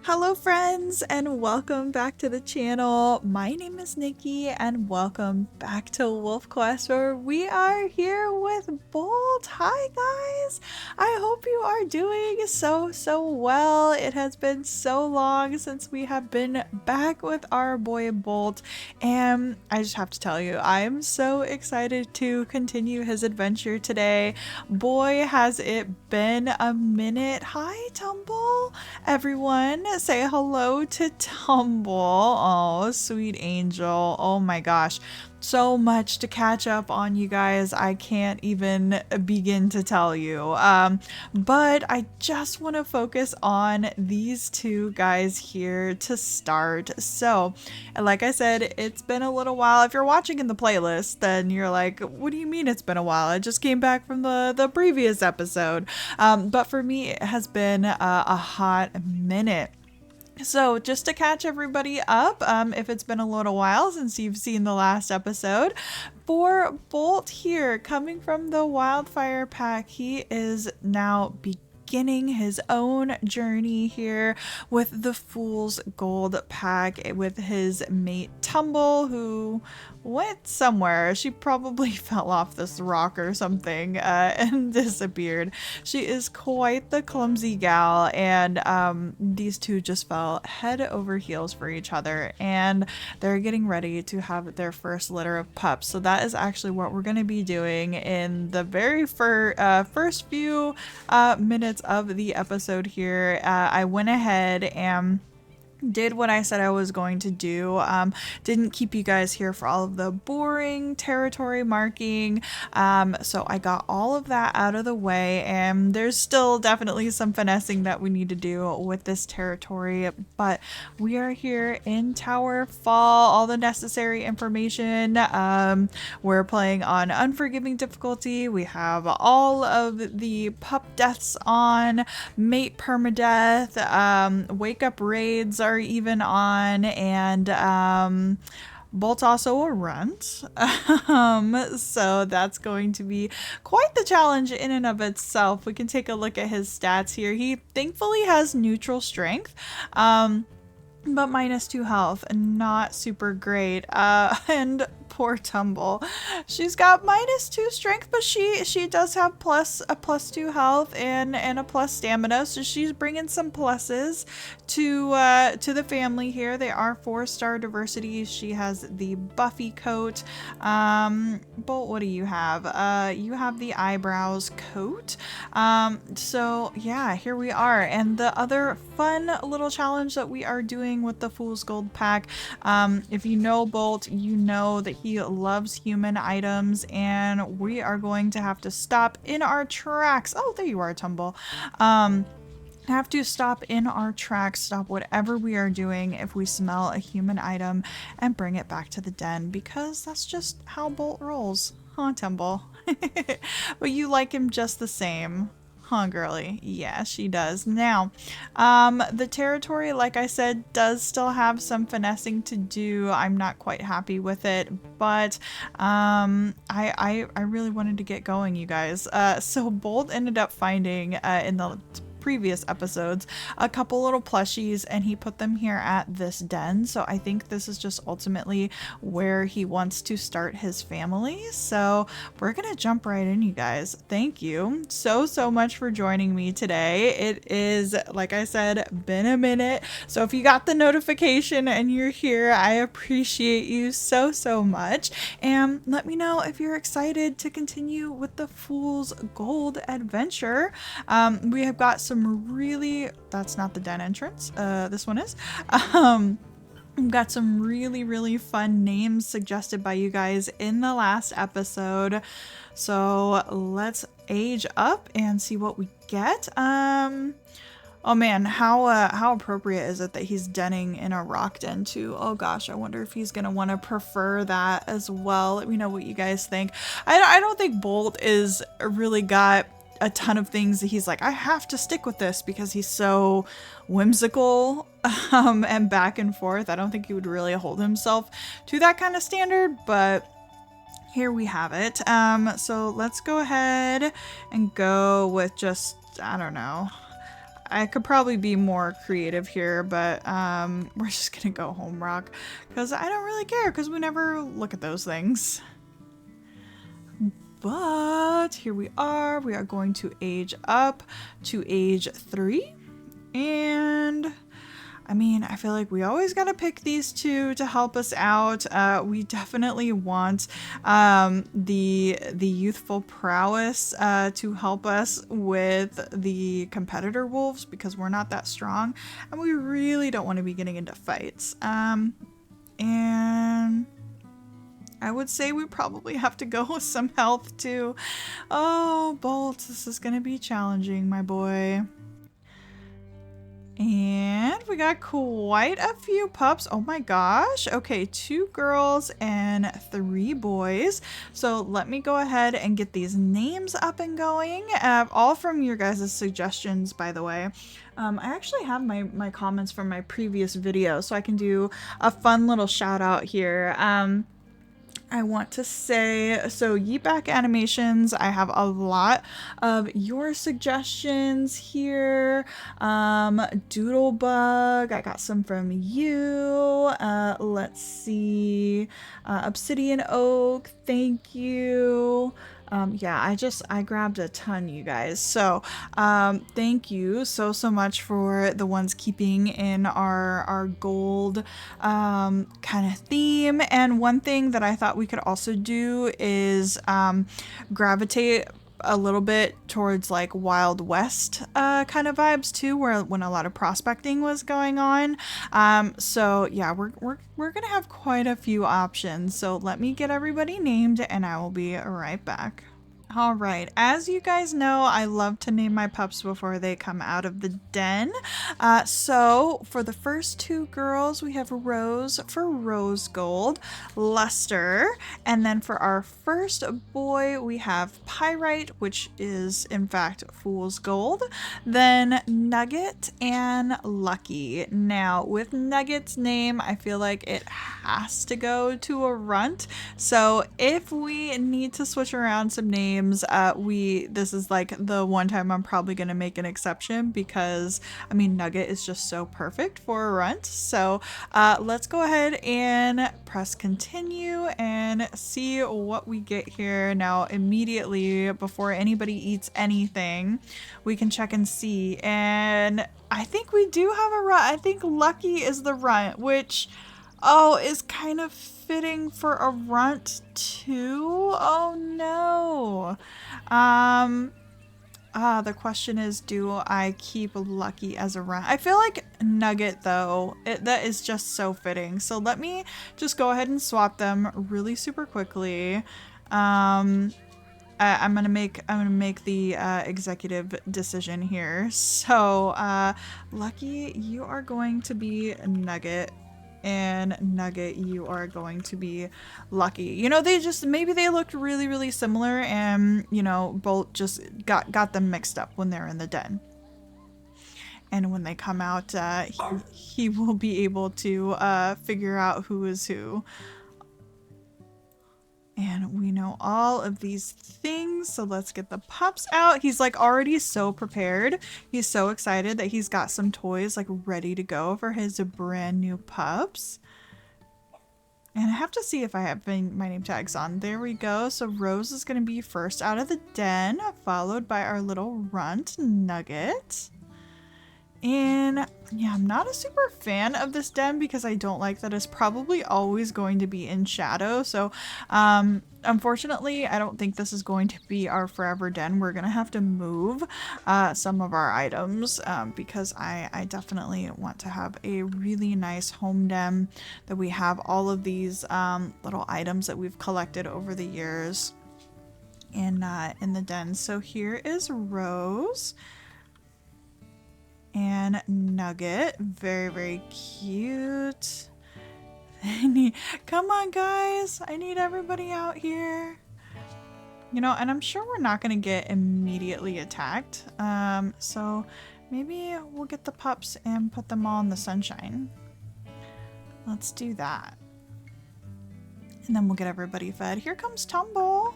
Hello friends and welcome back to the channel. My name is Nikki and welcome back to wolfquest, where we are here with Bolt. Hi guys, I hope you are doing so well. It has been so long since we have been back with our boy Bolt, and I just have to tell you, I am so excited to continue his adventure today. Boy, has it been a minute. Hi Tumble, everyone. Say hello to Tumble. Oh, sweet angel. Oh my gosh. So much to catch up on, you guys. I can't even begin to tell you. But I just want to focus on these two guys here to start. So, like I said, it's been a little while. If you're watching in the playlist, then you're like, what do you mean it's been a while? I just came back from the previous episode. But for me, it has been a hot minute. So just to catch everybody up, if it's been a little while since you've seen the last episode, for Bolt here, coming from the Wildfire Pack, he is now beginning his own journey here with the Fool's Gold Pack with his mate Tumble, who went somewhere. She probably fell off this rock or something and disappeared. She is quite the clumsy gal, and these two just fell head over heels for each other, and they're getting ready to have their first litter of pups. So that is actually what we're going to be doing in the very first few minutes of the episode here. I went ahead and did what I said I was going to do. Didn't keep you guys here for all of the boring territory marking. So I got all of that out of the way, and there's still definitely some finessing that we need to do with this territory, but we are here in Tower Fall. All the necessary information. We're playing on unforgiving difficulty. We have all of the pup deaths on, mate permadeath, wake up raids are even on, and Bolt's also a runt, so that's going to be quite the challenge in and of itself. We can take a look at his stats here. He thankfully has neutral strength, but -2 health, not super great. And poor Tumble, she's got -2 strength, but she does have a +2 health and a plus stamina, so she's bringing some pluses to the family here. They are 4-star diversity. She has the Buffy coat. Bolt, what do you have? You have the eyebrows coat. So yeah, here we are. And the other fun little challenge that we are doing with the Fool's Gold Pack, if you know Bolt, you know that he loves human items, and we are going to have to stop in our tracks. Oh, there you are, Tumble. Have to stop in our tracks, stop whatever we are doing if we smell a human item, and bring it back to the den, because that's just how Bolt rolls. Huh, Tumble? But you like him just the same. Huh, girly? Yeah, she does. Now, the territory, like I said, does still have some finessing to do. I'm not quite happy with it, but I really wanted to get going, you guys. So Bolt ended up finding in the previous episodes a couple little plushies, and he put them here at this den. So I think this is just ultimately where he wants to start his family. So we're gonna jump right in, you guys. Thank you so much for joining me today. It is, like I said, been a minute, so if you got the notification and you're here, I appreciate you so much. And let me know if you're excited to continue with the Fool's Gold adventure. We have got some really, that's not the den entrance, this one is. We've got some really fun names suggested by you guys in the last episode, so let's age up and see what we get. Oh man, how appropriate is it that he's denning in a rock den too? Oh gosh, I wonder if he's gonna want to prefer that as well. Let me know what you guys think. I don't think Bolt is really got a ton of things that he's like, I have to stick with this, because he's so whimsical and back and forth. I don't think he would really hold himself to that kind of standard, but here we have it. So let's go ahead and go with just, I don't know. I could probably be more creative here, but we're just gonna go home rock because I don't really care because we never look at those things. But here we are going to age up to age 3. And I mean, I feel like we always gotta pick these two to help us out. We definitely want the youthful prowess to help us with the competitor wolves because we're not that strong and we really don't want to be getting into fights. And I would say we probably have to go with some health too. Oh, Bolt, this is gonna be challenging, my boy. And we got quite a few pups. Oh my gosh. Okay, 2 girls and 3 boys. So let me go ahead and get these names up and going. All from your guys' suggestions, by the way. I actually have my comments from my previous video, so I can do a fun little shout out here. I want to say, so Yeetback Animations, I have a lot of your suggestions here. Doodlebug, I got some from you. Let's see. Obsidian Oak, thank you. Yeah, I grabbed a ton, you guys. So thank you so much for the ones keeping in our gold kind of theme. And one thing that I thought we could also do is gravitate a little bit towards like Wild West kind of vibes too, where when a lot of prospecting was going on. So yeah, we're gonna have quite a few options. So let me get everybody named and I will be right back. All right, as you guys know, I love to name my pups before they come out of the den. So for the first 2 girls, we have Rose for Rose Gold, Luster, and then for our first boy, we have Pyrite, which is in fact Fool's Gold, then Nugget and Lucky. Now with Nugget's name, I feel like it has to go to a runt. So if we need to switch around some names, this is like the one time I'm probably gonna make an exception because I mean Nugget is just so perfect for a runt. So let's go ahead and press continue and see what we get here. Now immediately before anybody eats anything, we can check and see, and I think we do have a runt. I think Lucky is the runt, which is kind of fitting for a runt too. Oh no. The question is, do I keep Lucky as a runt? I feel like Nugget though, that is just so fitting. So let me just go ahead and swap them really super quickly. I'm gonna make the executive decision here. So Lucky, you are going to be Nugget. And Nugget, you are going to be Lucky. You know, maybe they looked really, really similar and, you know, Bolt just got them mixed up when they're in the den. And when they come out, he will be able to figure out who is who. And we know all of these things, so let's get the pups out. He's like already so prepared. He's so excited that he's got some toys like ready to go for his brand new pups. And I have to see if I have my name tags on. There we go. So Rose is going to be first out of the den, followed by our little runt, Nugget. And yeah, I'm not a super fan of this den because I don't like that it's probably always going to be in shadow. So unfortunately, I don't think this is going to be our forever den. We're going to have to move some of our items because I definitely want to have a really nice home den that we have all of these little items that we've collected over the years in the den. So here is Rose. And Nugget, very, very cute. Come on, guys. I need everybody out here. You know, and I'm sure we're not going to get immediately attacked. So maybe we'll get the pups and put them all in the sunshine. Let's do that. And then we'll get everybody fed. Here comes Tumble.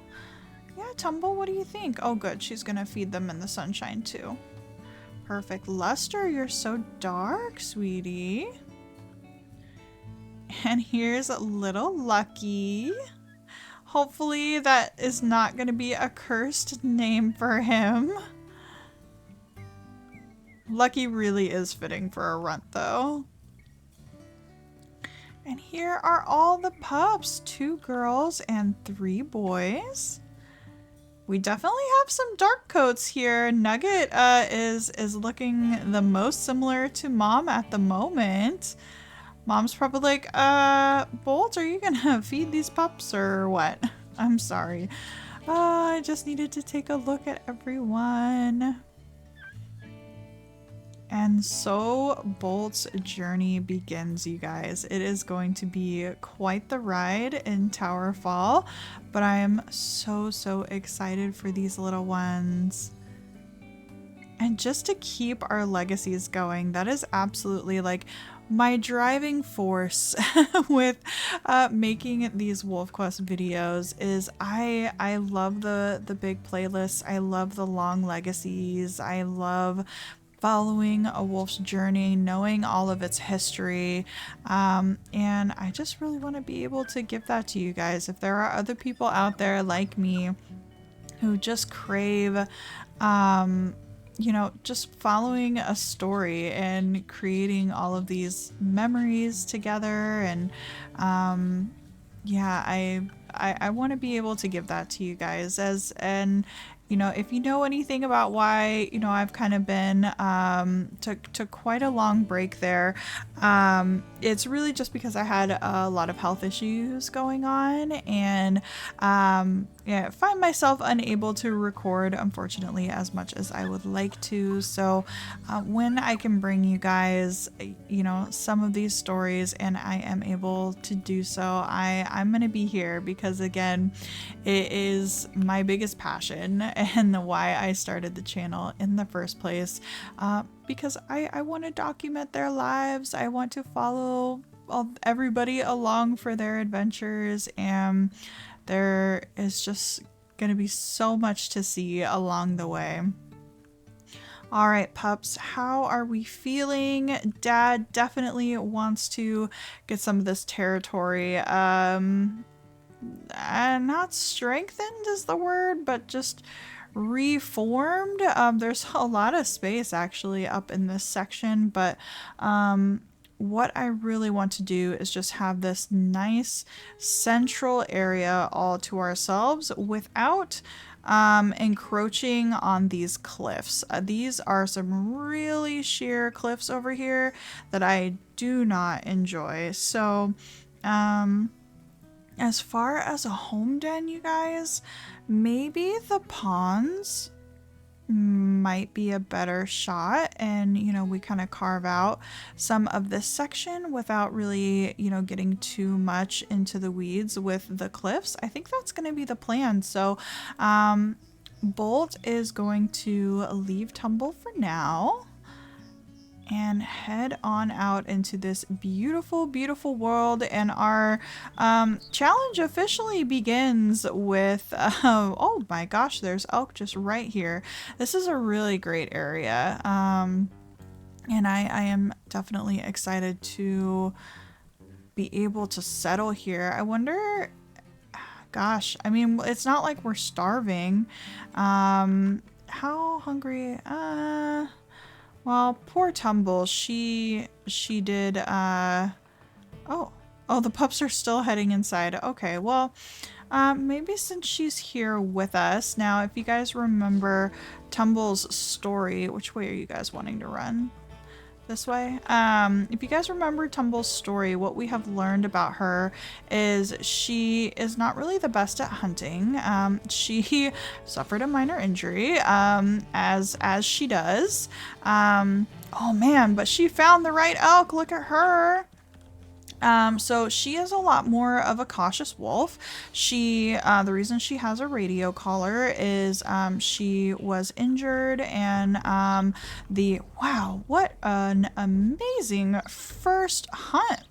Yeah, Tumble, what do you think? Oh, good. She's gonna feed them in the sunshine too. Perfect. Luster, you're so dark, sweetie. And here's little Lucky. Hopefully that is not gonna be a cursed name for him. Lucky really is fitting for a runt though. And here are all the pups, 2 girls and 3 boys. We definitely have some dark coats here. Nugget is looking the most similar to Mom at the moment. Mom's probably like, Bolt, are you gonna feed these pups or what? I'm sorry. I just needed to take a look at everyone. And so Bolt's journey begins, you guys. It is going to be quite the ride in Tower Fall, but I am so excited for these little ones. And just to keep our legacies going, that is absolutely like my driving force with making these WolfQuest videos is I love the big playlists. I love the long legacies. I love following a wolf's journey, knowing all of its history, and I just really want to be able to give that to you guys. If there are other people out there like me who just crave, you know, just following a story and creating all of these memories together, and yeah, I want to be able to give that to you guys. And you know, if you know anything about why, you know, I've kind of been took quite a long break there, it's really just because I had a lot of health issues going on, and yeah, find myself unable to record, unfortunately, as much as I would like to. So when I can bring you guys, you know, some of these stories and I am able to do so, I'm gonna be here because, again, it is my biggest passion and why I started the channel in the first place, because I want to document their lives. I want to follow everybody along for their adventures, and there is just going to be so much to see along the way. All right, pups, how are we feeling? Dad definitely wants to get some of this territory not strengthened is the word, but just reformed. There's a lot of space actually up in this section, but what I really want to do is just have this nice central area all to ourselves without encroaching on these cliffs. These are some really sheer cliffs over here that I do not enjoy. So as far as a home den, you guys, maybe the ponds might be a better shot, and you know, we kind of carve out some of this section without really, you know, getting too much into the weeds with the cliffs. I think that's going to be the plan. So Bolt is going to leave Tumble for now and head on out into this beautiful world, and our challenge officially begins with oh my gosh, there's elk just right here. This is a really great area, and I am definitely excited to be able to settle here. I wonder, gosh, I mean, it's not like we're starving. How hungry? Well, poor Tumble, she did, oh, the pups are still heading inside. Okay, well, maybe since she's here with us. Now, if you guys remember Tumble's story, which way are you guys wanting to run? This way? If you guys remember Tumble's story, what we have learned about her is she is not really the best at hunting. She suffered a minor injury, as she does. Oh man, but she found the right elk. Look at her. So she is a lot more of a cautious wolf. She, the reason she has a radio collar is, she was injured, and, wow, what an amazing first hunt,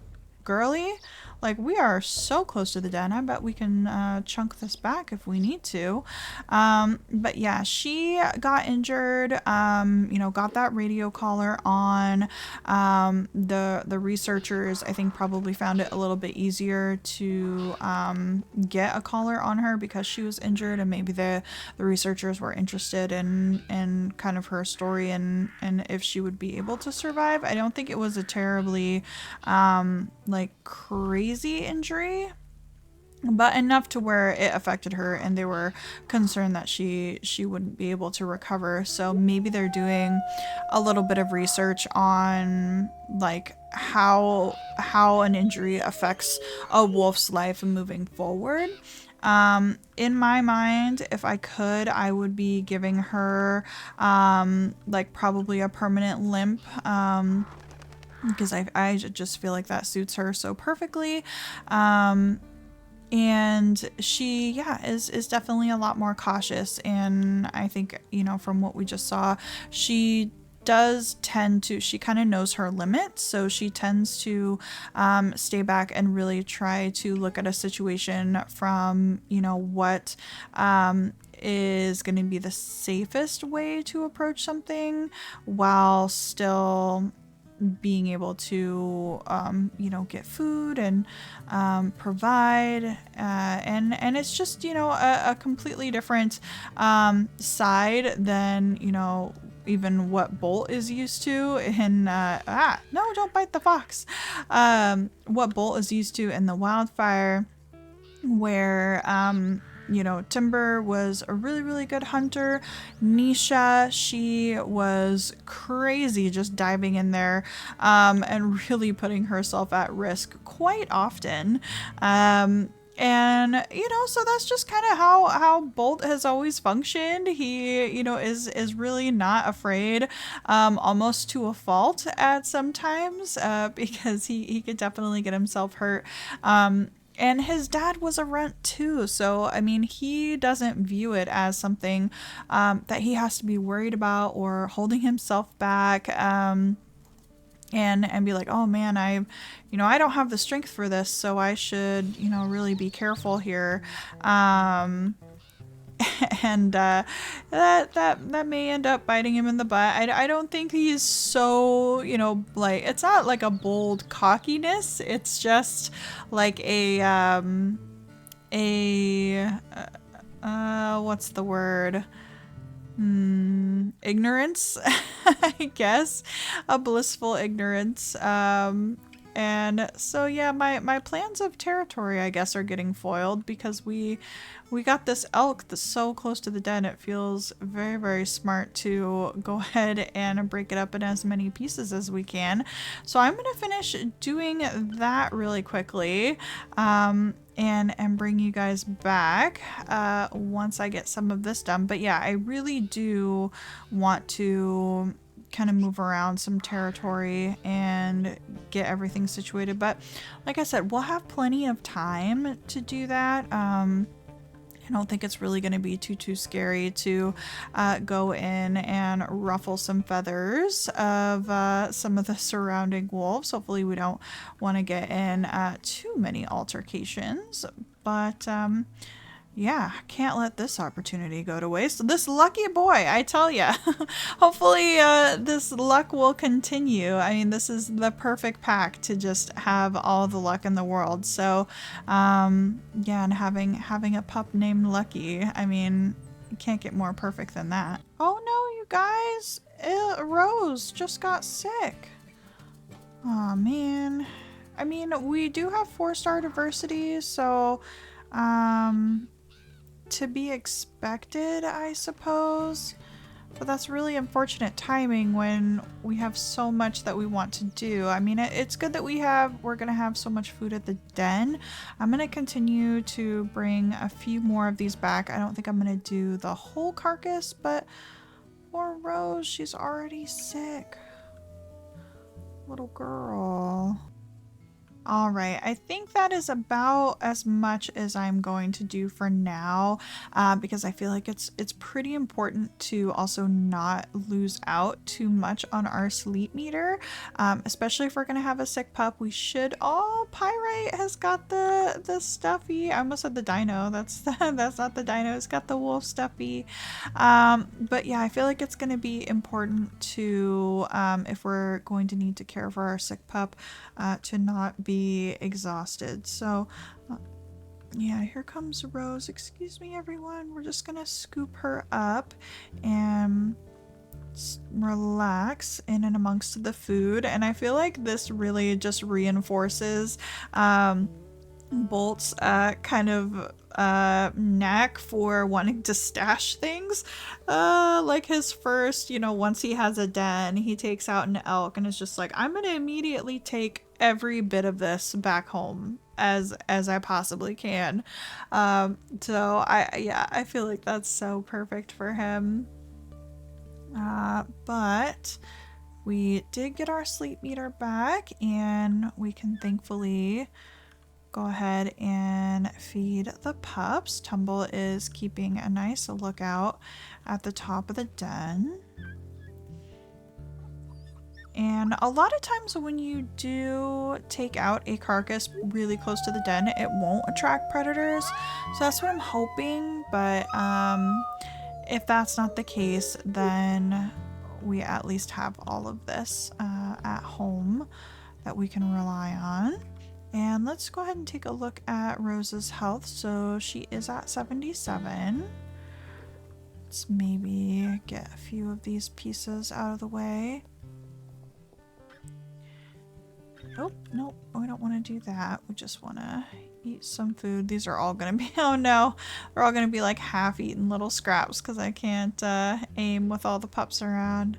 girly. Like, we are so close to the den. I bet we can chunk this back if we need to. But yeah, she got injured, you know, got that radio collar on. The researchers, I think, probably found it a little bit easier to get a collar on her because she was injured, and maybe the researchers were interested in kind of her story and if she would be able to survive. I don't think it was a terribly like crazy injury, but enough to where it affected her and they were concerned that she wouldn't be able to recover. So maybe they're doing a little bit of research on like how an injury affects a wolf's life moving forward. In my mind, if I could, I would be giving her like probably a permanent limp, because I just feel like that suits her so perfectly. And she, yeah, is definitely a lot more cautious. And I think, you know, from what we just saw, she does tend to, she kind of knows her limits. So she tends to stay back and really try to look at a situation from, you know, what is going to be the safest way to approach something while still being able to, you know, get food and provide, and it's just, you know, a completely different side than, you know, even what Bolt is used to in no, don't bite the fox. What Bolt is used to in the wildfire, where you know, Timber was a really, really good hunter. Nisha, she was crazy, just diving in there and really putting herself at risk quite often. And you know, so that's just kind of how Bolt has always functioned. He, you know, is really not afraid, almost to a fault at sometimes, because he could definitely get himself hurt. And his dad was a runt too, so I mean, he doesn't view it as something that he has to be worried about or holding himself back. And be like, oh man, you know, I don't have the strength for this, so I should, you know, really be careful here. And that may end up biting him in the butt. I don't think he's so, you know, like, it's not like a bold cockiness. It's just like what's the word? Ignorance, I guess, a blissful ignorance. And so yeah, my plans of territory, I guess, are getting foiled because we got this elk that's so close to the den. It feels very, very smart to go ahead and break it up in as many pieces as we can. So I'm gonna finish doing that really quickly, and bring you guys back once I get some of this done. But yeah, I really do want to kind of move around some territory and get everything situated, but like I said, we'll have plenty of time to do that. I don't think it's really going to be too scary to go in and ruffle some feathers of some of the surrounding wolves. Hopefully we don't want to get in too many altercations, but yeah, can't let this opportunity go to waste. This lucky boy, I tell ya. Hopefully this luck will continue. I mean, this is the perfect pack to just have all the luck in the world. So yeah, and having a pup named Lucky, I mean, you can't get more perfect than that. Oh no, you guys, Rose just got sick. Oh man. I mean, we do have 4-star diversity, so to be expected, I suppose. But that's really unfortunate timing when we have so much that we want to do. I mean, it's good that we're gonna have so much food at the den. I'm gonna continue to bring a few more of these back. I don't think I'm gonna do the whole carcass, but poor Rose, she's already sick. Little girl. All right, I think that is about as much as I'm going to do for now, because I feel like it's pretty important to also not lose out too much on our sleep meter, especially if we're gonna have a sick pup. We should. Oh, Pyrite has got the stuffy. I almost said the dino. That's not the dino. It's got the wolf stuffy. But yeah, I feel like it's gonna be important to, if we're going to need to care for our sick pup, to not be exhausted. So yeah, here comes Rose. Excuse me, everyone. We're just gonna scoop her up and relax in and amongst the food. And I feel like this really just reinforces Bolt's kind of knack for wanting to stash things. Like his first, once he has a den, he takes out an elk and is just like, I'm gonna immediately take every bit of this back home as I possibly can. So I feel like that's so perfect for him. But we did get our sleep meter back, and we can thankfully go ahead and feed the pups. Tumble is keeping a nice lookout at the top of the den. And a lot of times when you do take out a carcass really close to the den, it won't attract predators. So that's what I'm hoping. But if that's not the case, then we at least have all of this at home that we can rely on. And let's go ahead and take a look at Rose's health. So she is at 77. Let's maybe get a few of these pieces out of the way. Oh, no, we don't want to do that. We just want to eat some food. These are all going to be, oh no, they're all going to be like half-eaten little scraps because I can't aim with all the pups around.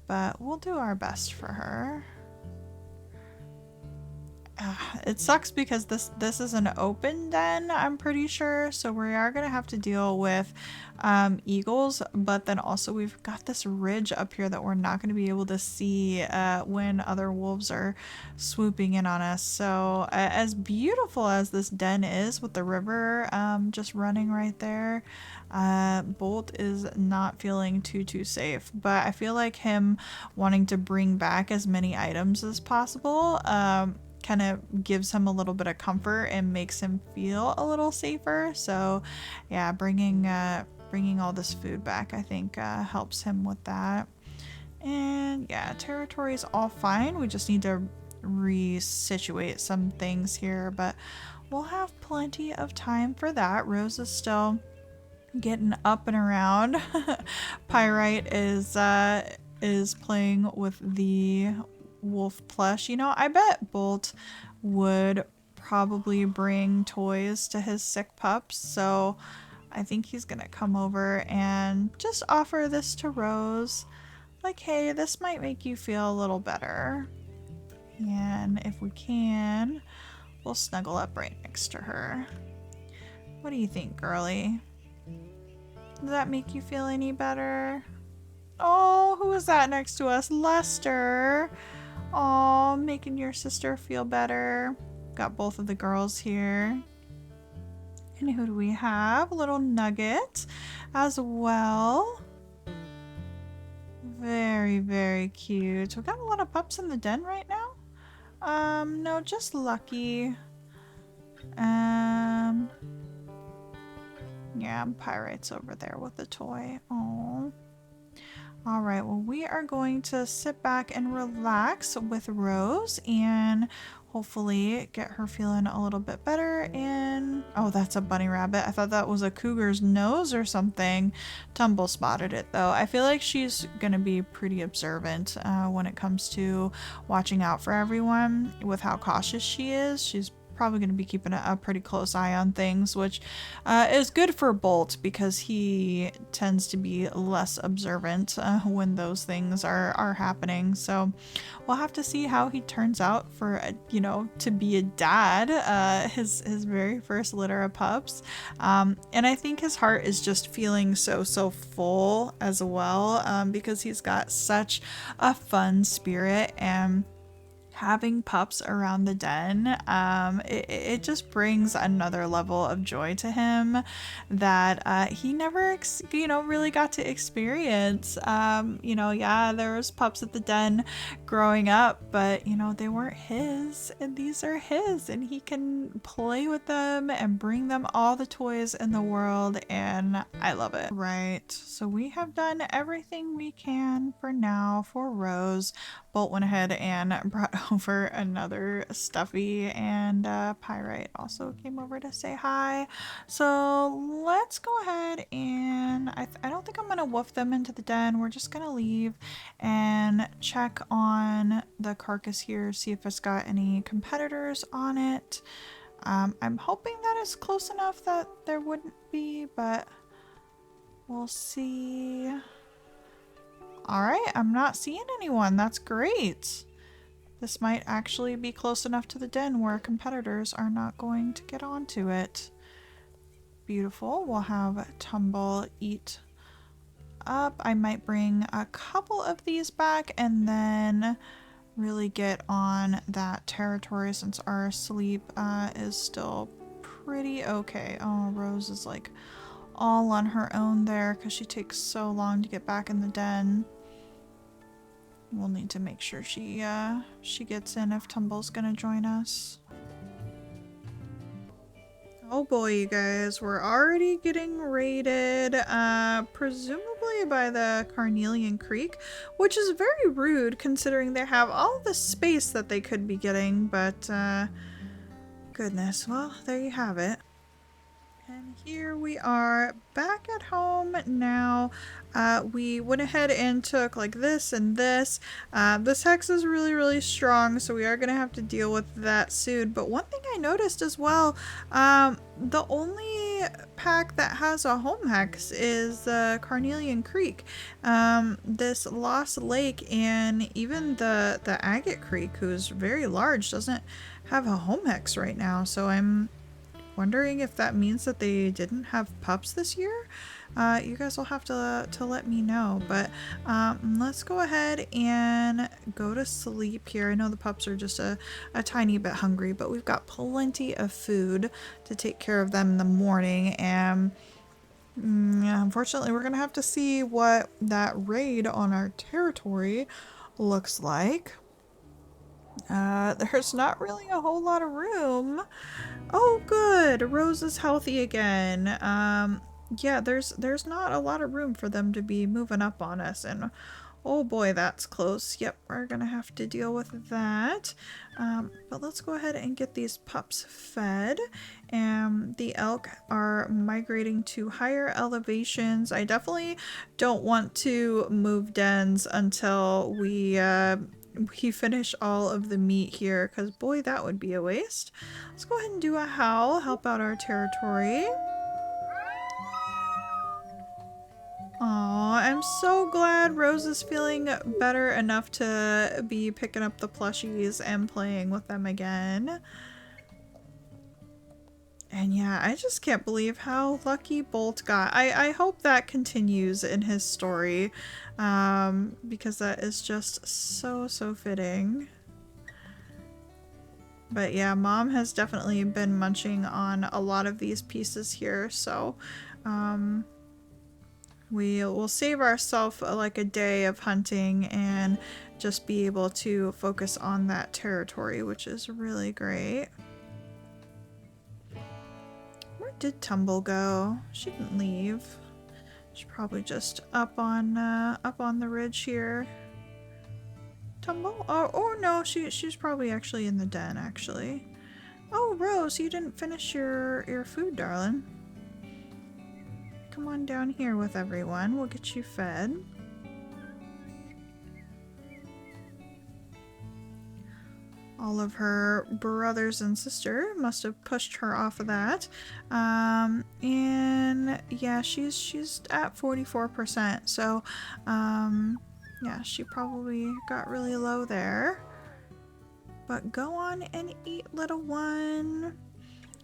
But we'll do our best for her. It sucks because this is an open den, I'm pretty sure, so we are gonna have to deal with eagles, but then also we've got this ridge up here that we're not going to be able to see when other wolves are swooping in on us. So as beautiful as this den is with the river just running right there, Bolt is not feeling too safe. But I feel like him wanting to bring back as many items as possible kind of gives him a little bit of comfort and makes him feel a little safer. So yeah, bringing all this food back, I think helps him with that. And yeah, territory is all fine. We just need to resituate some things here, but we'll have plenty of time for that. Rose is still getting up and around. Pyrite is playing with the wolf plush. I bet Bolt would probably bring toys to his sick pups, so I think he's gonna come over and just offer this to Rose, like, hey, this might make you feel a little better. And if we can, we'll snuggle up right next to her. What do you think, girly? Does that make you feel any better? Oh, who is that next to us? Lester. Oh, making your sister feel better. Got both of the girls here. And who do we have? A little Nugget as well. Very cute. We've got a lot of pups in the den right now. No, just Lucky. Yeah, Pyrite's over there with the toy. Oh. Alright, well, we are going to sit back and relax with Rose and hopefully get her feeling a little bit better. And oh, that's a bunny rabbit. I thought that was a cougar's nose or something. Tumble spotted it though. I feel like she's gonna be pretty observant when it comes to watching out for everyone with how cautious she is. She's probably going to be keeping a pretty close eye on things, which is good for Bolt because he tends to be less observant when those things are happening. So we'll have to see how he turns out for to be a dad, his very first litter of pups. And I think his heart is just feeling so full as well, because he's got such a fun spirit, and having pups around the den, it just brings another level of joy to him that he never, really got to experience. Yeah, there was pups at the den growing up, but they weren't his, and these are his, and he can play with them and bring them all the toys in the world, and I love it. Right, so we have done everything we can for now for Rose. Bolt went ahead and brought over another stuffy, and Pyrite also came over to say hi. So let's go ahead and I don't think I'm gonna woof them into the den. We're just gonna leave and check on the carcass here, see if it's got any competitors on it. I'm hoping that it's close enough that there wouldn't be, but we'll see. Alright, I'm not seeing anyone. That's great. This might actually be close enough to the den where competitors are not going to get onto it. Beautiful. We'll have Tumble eat up. I might bring a couple of these back and then really get on that territory since our sleep is still pretty okay. Oh, Rose is like all on her own there because she takes so long to get back in the den. We'll need to make sure she gets in if Tumble's gonna join us. Oh boy, you guys, we're already getting raided, presumably by the Carnelian Creek, which is very rude considering they have all the space that they could be getting, but goodness, well, there you have it. And here we are back at home now. We went ahead and took like this and this. This hex is really, really strong, so we are going to have to deal with that soon. But one thing I noticed as well, the only pack that has a home hex is Carnelian Creek. This Lost Lake and even the Agate Creek, who's very large, doesn't have a home hex right now. So I'm wondering if that means that they didn't have pups this year. You guys will have to let me know, but let's go ahead and go to sleep here. I know the pups are just a tiny bit hungry, but we've got plenty of food to take care of them in the morning, and unfortunately we're gonna have to see what that raid on our territory looks like. There's not really a whole lot of room. Oh good, Rose is healthy again. Yeah, there's not a lot of room for them to be moving up on us, and oh boy, that's close. Yep, we're gonna have to deal with that. But let's go ahead and get these pups fed. The elk are migrating to higher elevations. I definitely don't want to move dens until we finish all of the meat here, because boy, that would be a waste. Let's go ahead and do a howl, help out our territory. Aw, I'm so glad Rose is feeling better enough to be picking up the plushies and playing with them again. And yeah, I just can't believe how lucky Bolt got. I hope that continues in his story, because that is just so fitting. But yeah, Mom has definitely been munching on a lot of these pieces here, so we will save ourselves like a day of hunting and just be able to focus on that territory, which is really great. Where did Tumble go? She didn't leave. She's probably just up on the ridge here. Tumble? Oh no, she's probably actually in the den actually. Oh Rose, you didn't finish your food, darling. Come on down here with everyone. We'll get you fed. All of her brothers and sister must have pushed her off of that. And yeah, she's at 44%. So yeah, she probably got really low there. But go on and eat, little one.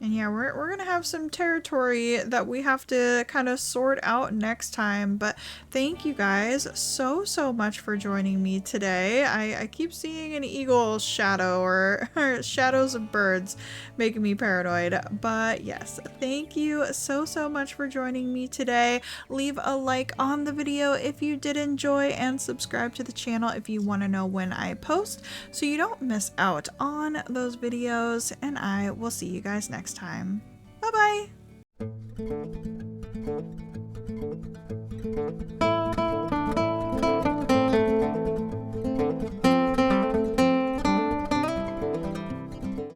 And yeah, we're gonna have some territory that we have to kind of sort out next time. But thank you guys so much for joining me today. I keep seeing an eagle shadow or shadows of birds making me paranoid. But yes, thank you so much for joining me today. Leave a like on the video if you did enjoy, and subscribe to the channel if you want to know when I post so you don't miss out on those videos. And I will see you guys next time. Bye bye!